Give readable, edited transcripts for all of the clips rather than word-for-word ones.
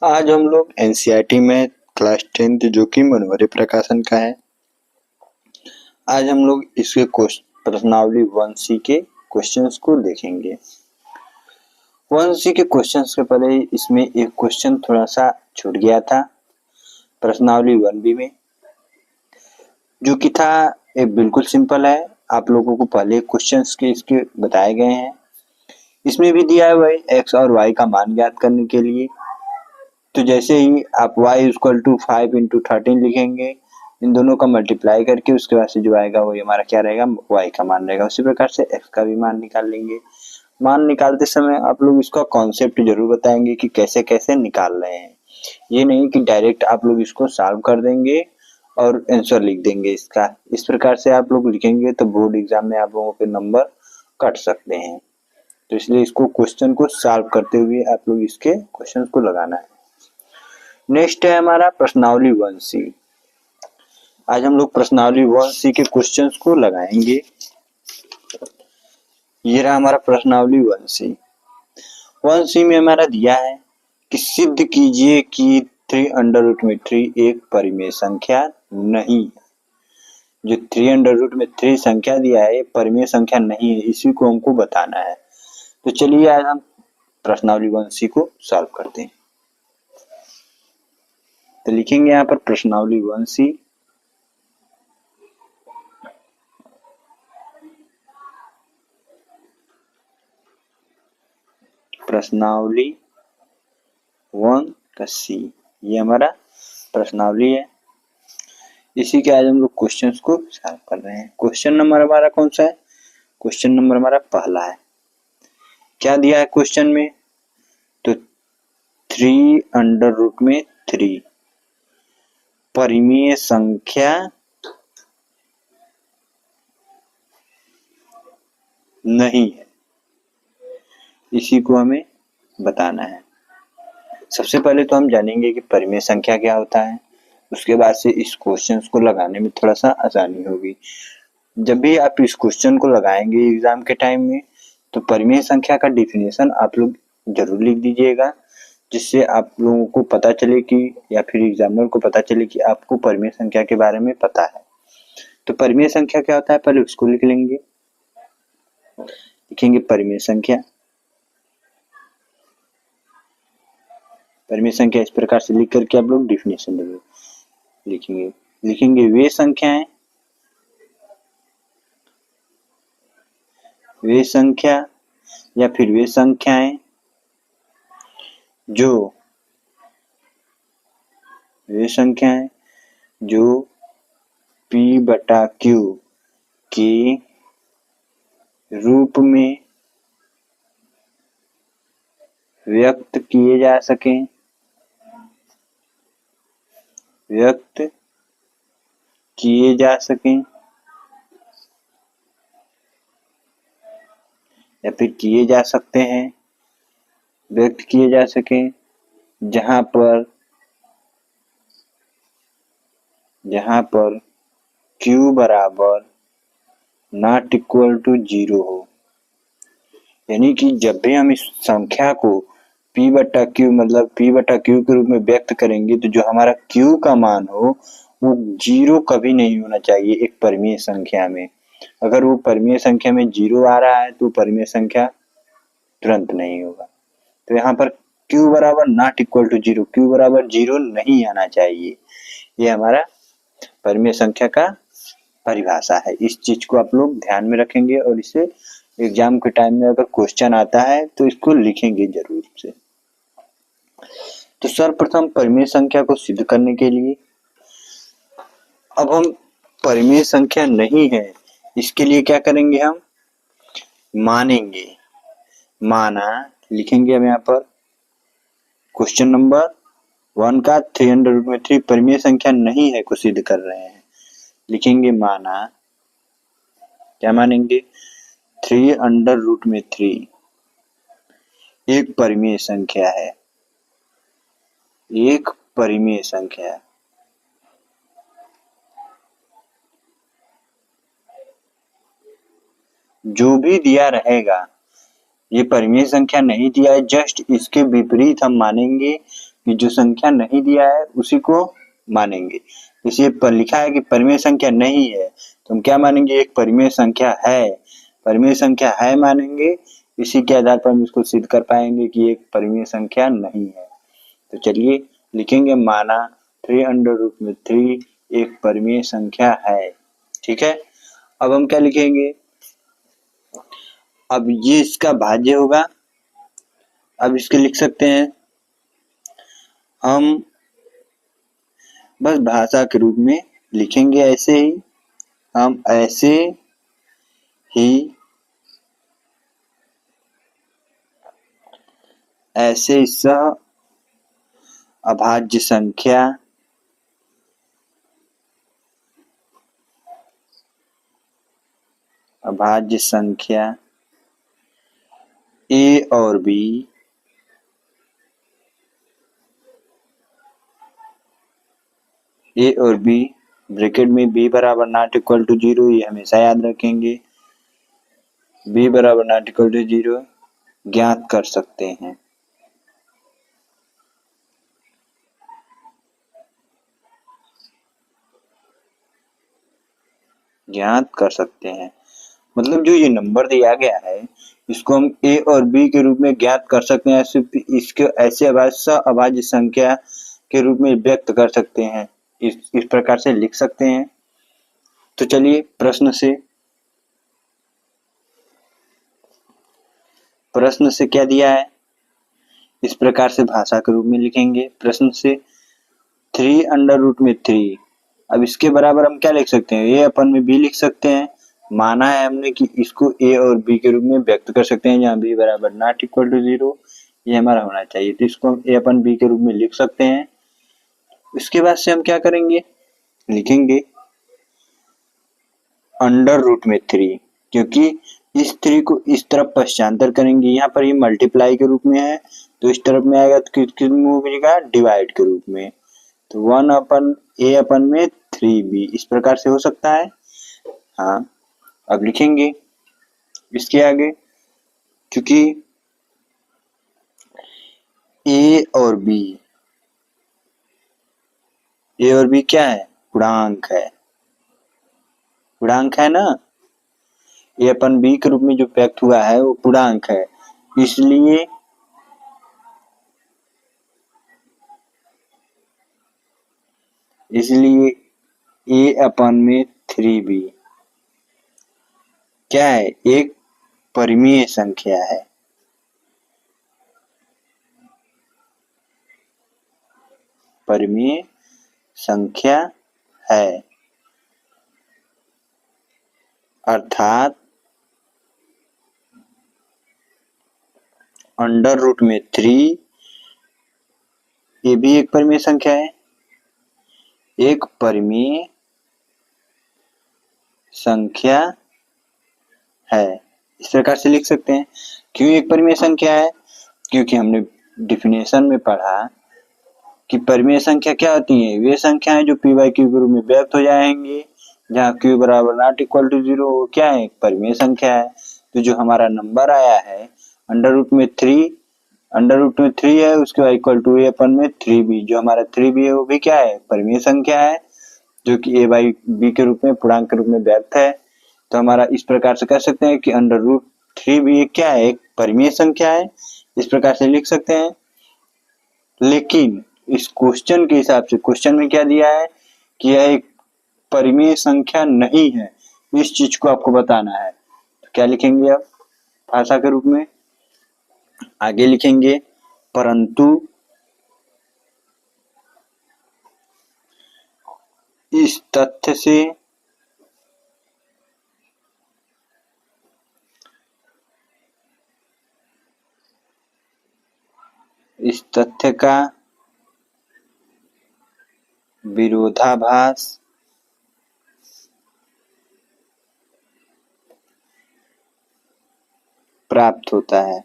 आज हम लोग एनसीईआरटी में क्लास 10th जो कि मनवरे प्रकाशन का है, आज हम लोग इसके प्रश्नावली 1C के क्वेश्चंस को देखेंगे। 1C के क्वेश्चंस के पहले इसमें एक क्वेश्चन थोड़ा सा छूट गया था प्रश्नावली 1B में, जो कि था एक बिल्कुल सिंपल है। आप लोगों को पहले क्वेश्चंस के इसके बताए गए हैं। इसमें भी दिया है वही x और y का मान ज्ञात करने के लिए। तो जैसे ही आप y इक्वल टू 5 इंटू 13 लिखेंगे, इन दोनों का मल्टीप्लाई करके उसके बाद से जो आएगा वही हमारा क्या रहेगा, y का मान रहेगा। उसी प्रकार से x का भी मान निकाल लेंगे। मान निकालते समय आप लोग इसका कॉन्सेप्ट जरूर बताएंगे कि कैसे कैसे निकाल रहे हैं। ये नहीं कि डायरेक्ट आप लोग इसको सॉल्व कर देंगे और आंसर लिख देंगे इसका। इस प्रकार से आप लोग लिखेंगे तो बोर्ड एग्जाम में आप लोगों के नंबर कट सकते हैं। तो इसलिए इसको क्वेश्चन को सॉल्व करते हुए आप लोग इसके क्वेश्चन को लगाना है। नेक्स्ट है हमारा प्रश्नावली 1C। आज हम लोग प्रश्नावली 1C के क्वेश्चंस को लगाएंगे। ये रहा हमारा प्रश्नावली 1C। 1C में हमारा दिया है कि सिद्ध कीजिए कि 3√3 एक परिमेय संख्या नहीं है। जो 3√3 संख्या दिया है परिमेय संख्या नहीं है, इसी को हमको बताना है। तो चलिए आज हम प्रश्नावली 1C को सॉल्व करते हैं। तो लिखेंगे यहाँ पर प्रश्नावली 1C। प्रश्नावली 1C ये हमारा प्रश्नावली है। इसी के आज हम लोग क्वेश्चंस को सॉल्व कर रहे हैं। क्वेश्चन नंबर हमारा कौन सा है? क्वेश्चन नंबर हमारा पहला है। क्या दिया है क्वेश्चन में? तो 3√3 परिमेय संख्या नहीं है, इसी को हमें बताना है। सबसे पहले तो हम जानेंगे कि परिमेय संख्या क्या होता है, उसके बाद से इस क्वेश्चन को लगाने में थोड़ा सा आसानी होगी। जब भी आप इस क्वेश्चन को लगाएंगे एग्जाम के टाइम में, तो परिमेय संख्या का डिफिनेशन आप लोग जरूर लिख दीजिएगा, जिससे आप लोगों को पता चले कि या फिर एग्जामिनर को पता चले कि आपको परिमेय संख्या के बारे में पता है। तो परिमेय संख्या क्या होता है पहले उसको लिख लेंगे। लिखेंगे परिमेय संख्या। परिमेय संख्या इस प्रकार से लिख करके आप लोग डिफिनेशन लिखेंगे। लिखेंगे वे संख्या या फिर वे संख्याएं जो P/Q के रूप में व्यक्त किए जा सकें, या फिर किए जा सकते हैं, व्यक्त किए जा सकें, जहां पर Q बराबर नॉट इक्वल टू 0 हो। यानी कि जब भी हम इस संख्या को P/Q मतलब P/Q के रूप में व्यक्त करेंगे, तो जो हमारा Q का मान हो वो 0 कभी नहीं होना चाहिए एक परिमेय संख्या में। अगर वो परिमेय संख्या में 0 आ रहा है तो परिमेय संख्या तुरंत नहीं होगा। तो यहाँ पर Q बराबर नॉट इक्वल टू 0, Q बराबर 0 नहीं आना चाहिए। ये हमारा परिमेय संख्या का परिभाषा है। इस चीज को आप लोग ध्यान में रखेंगे और इसे एग्जाम के टाइम में अगर क्वेश्चन आता है तो इसको लिखेंगे जरूर से। तो सर्वप्रथम परिमेय संख्या को सिद्ध करने के लिए अब हम परिमेय संख्या नहीं है, इसके लिए क्या करेंगे, हम मानेंगे। माना लिखेंगे हम यहाँ पर क्वेश्चन नंबर 1 का 3√3 परिमेय संख्या नहीं है को सिद्ध कर रहे हैं। लिखेंगे माना, क्या मानेंगे, 3√3 एक परिमेय संख्या है, एक परिमेय संख्या। जो भी दिया रहेगा, ये परिमेय संख्या नहीं दिया है, जस्ट इसके विपरीत हम मानेंगे कि जो संख्या नहीं दिया है उसी को मानेंगे। इसे पर लिखा है कि परिमेय संख्या नहीं है तो हम क्या मानेंगे, एक परिमेय संख्या है, परिमेय संख्या है मानेंगे। इसी के आधार पर हम इसको सिद्ध कर पाएंगे कि एक परिमेय संख्या नहीं है। तो चलिए लिखेंगे, माना 3√3 एक परिमेय संख्या है। ठीक है, अब हम क्या लिखेंगे, अब ये इसका भाज्य होगा। अब इसके लिख सकते हैं हम बस भाषा के रूप में लिखेंगे, ऐसे ही हम ऐसे ही सह अभाज्य संख्या ए और बी ब्रैकेट में b बराबर नॉट इक्वल टू 0, ये हमेशा याद रखेंगे, b बराबर नॉट इक्वल टू 0 ज्ञात कर सकते हैं। मतलब जो ये नंबर दिया गया है इसको हम a और b के रूप में ज्ञात कर सकते हैं, इसके ऐसे अभाज्य संख्या के रूप में व्यक्त कर सकते हैं, इस प्रकार से लिख सकते हैं। तो चलिए प्रश्न से क्या दिया है, इस प्रकार से भाषा के रूप में लिखेंगे। प्रश्न से 3√3, अब इसके बराबर हम क्या लिख सकते हैं, a अपन में b लिख सकते हैं। माना है हमने कि इसको a और b के रूप में व्यक्त कर सकते हैं, जहाँ b बराबर नॉट इक्वल टू 0 ये हमारा होना चाहिए। तो इसको हम a अपन b के रूप में लिख सकते हैं। इसके बाद से हम क्या करेंगे, लिखेंगे √3, क्योंकि इस 3 को इस तरफ पश्चांतर करेंगे, यहाँ पर ये मल्टीप्लाई के रूप में है तो इस तरफ में आएगा तो किस में मिलेगा, डिवाइड के रूप में। तो 1/a अपन में 3b इस प्रकार से हो सकता है। हाँ, अब लिखेंगे इसके आगे, क्योंकि a और b क्या है, पूर्णांक है ना, a अपन b के रूप में जो व्यक्त हुआ है वो पूर्णांक है, इसलिए a अपन में 3b क्या है, एक परिमेय संख्या है। परिमेय संख्या है अर्थात √3 ये भी एक परिमेय संख्या है, एक परिमेय संख्या है, इस प्रकार से लिख सकते हैं। क्यों एक परिमेय संख्या है, क्योंकि हमने डिफिनेशन में पढ़ा कि परिमेय संख्या क्या होती है, वे संख्याएं जो p/q के रूप में व्यक्त हो जाएंगी, जहाँ q बराबर नॉट इक्वल टू 0 वो क्या है, परिमेय संख्या है। तो जो हमारा नंबर आया है √3 है, उसके बाद इक्वल टू a अपन में 3b, जो हमारा 3b है वो भी क्या है, परिमेय संख्या है, जो कि a/b के रूप में पूर्णांक के रूप में व्यक्त है। तो हमारा इस प्रकार से कह सकते हैं कि √3 भी क्या है, एक परिमेय संख्या है, इस प्रकार से लिख सकते हैं। लेकिन इस क्वेश्चन के हिसाब से क्वेश्चन में क्या दिया है कि यह एक परिमेय संख्या नहीं है, इस चीज को आपको बताना है। तो क्या लिखेंगे आप भाषा के रूप में, आगे लिखेंगे परंतु इस तथ्य का विरोधाभास प्राप्त होता है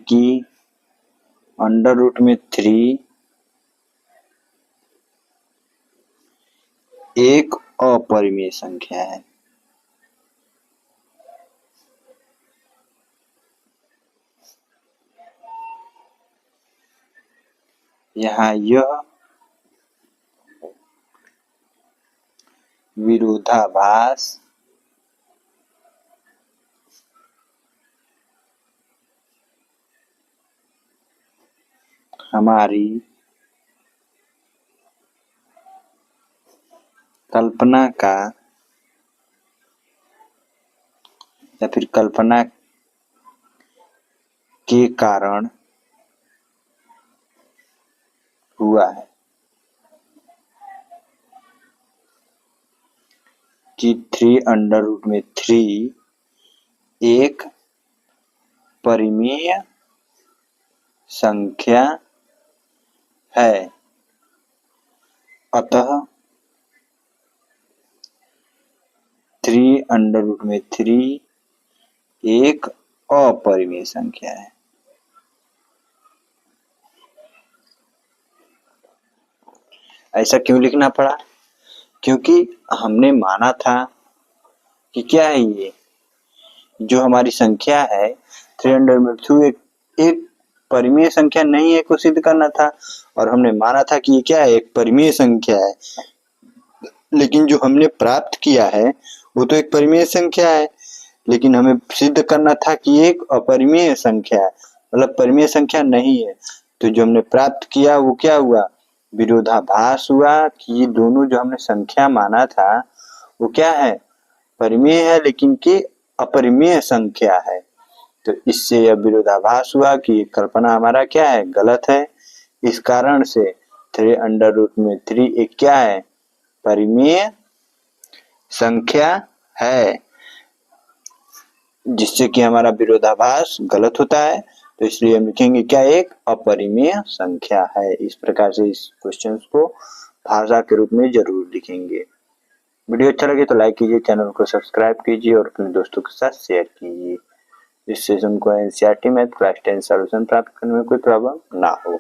कि √3 एक अपरिमेय संख्या है। यहाँ यह विरोधाभास हमारी कल्पना का या फिर कल्पना के कारण हुआ है कि 3√3 एक परिमेय संख्या है, अतः 3√3 एक अपरिमेय संख्या है। ऐसा क्यों लिखना पड़ा? क्योंकि हमने माना था कि क्या है, ये जो हमारी संख्या है 302 एक परिमेय संख्या नहीं है को सिद्ध करना था, और हमने माना था कि ये क्या है, एक परिमेय संख्या है। लेकिन जो हमने प्राप्त किया है वो तो एक परिमेय संख्या है, लेकिन हमें सिद्ध करना था कि एक अपरिमेय संख्या है, मतलब परिमेय संख्या नहीं है। तो जो हमने प्राप्त किया वो क्या हुआ, विरोधाभास हुआ कि ये दोनों जो हमने संख्या माना था वो क्या है, परिमेय है, लेकिन कि अपरिमेय संख्या है। तो इससे यह विरोधाभास हुआ कि कल्पना हमारा क्या है, गलत है। इस कारण से 3√3 एक क्या है, परिमेय संख्या है, जिससे कि हमारा विरोधाभास गलत होता है। तो इसलिए हम लिखेंगे क्या, एक अपरिमेय संख्या है। इस प्रकार से इस क्वेश्चन को भाषा के रूप में जरूर लिखेंगे। वीडियो अच्छा लगे तो लाइक कीजिए, चैनल को सब्सक्राइब कीजिए और अपने दोस्तों के साथ शेयर कीजिए, जिससे उनको एनसीईआरटी मैथ क्लास 10 सॉल्यूशन प्राप्त करने में कोई प्रॉब्लम ना हो।